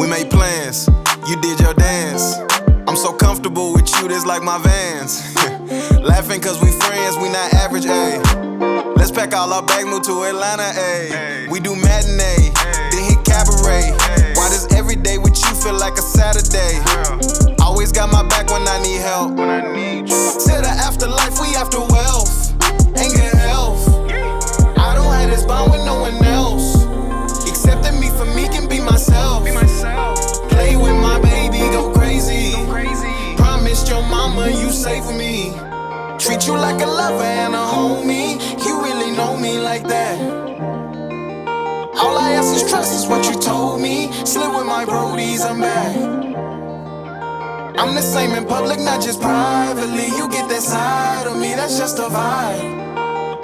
We made plans, you did your dance. I'm so comfortable with you, this like my Vans. Laughing cause we friends, we not average, ayy. Let's pack all our bags, move to Atlanta, ayy. We do matinee, then hit cabaret. Why does every day with you feel like a Saturday? Always got my back when I need help. To the afterlife, we after wealth and good health. I don't have this bond with no one else. Accepting me for me can be myself. Play with my baby, go crazy. Promised your mama you safe with me. Treat you like a lover and a homie. You really know me like that. All I ask is trust is what you told me. Slip with my brodies, I'm back. I'm the same in public, not just privately. You get that side of me, that's just a vibe.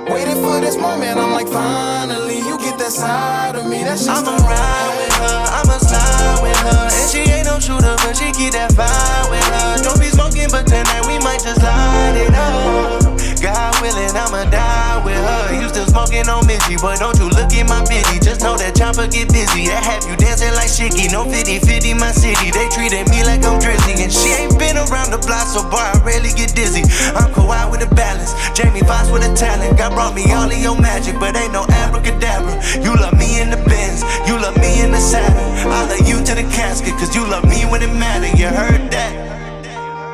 Waiting for this moment, I'm like finally. You get that side of me, that's just a vibe. I'ma ride with her, I'ma slide with her. And she ain't no shooter, but she keep that fire with her. Don't be smoking, but tonight we might just light it up. God willing, I'ma die with her. You still smoking on Missy, boy, don't you look at my bitty. Just know that chopper get busy. I have you dancing like Shiggy. No 50-50 my city. They treated me like I'm Drizzy. And she ain't been around the block, so boy, I rarely get dizzy. I'm Kawhi with a balance, Jamie Foxx with a talent. God brought me all of your magic, but ain't no abracadabra. You love me in the Benz, you love me in the Saturn. I love you to the casket, cause you love me when it matter. You heard that?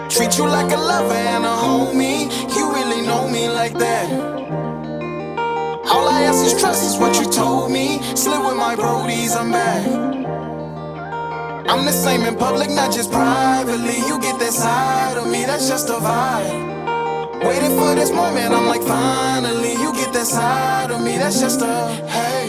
Treat you like a lover and a homie. You really know me like that. All I ask is trust is what you told me. Slip with my brodies, I'm back. I'm the same in public, not just privately. You get that side of me, that's just a vibe. Waiting for this moment, I'm like finally. You get that side of me, that's just a hey.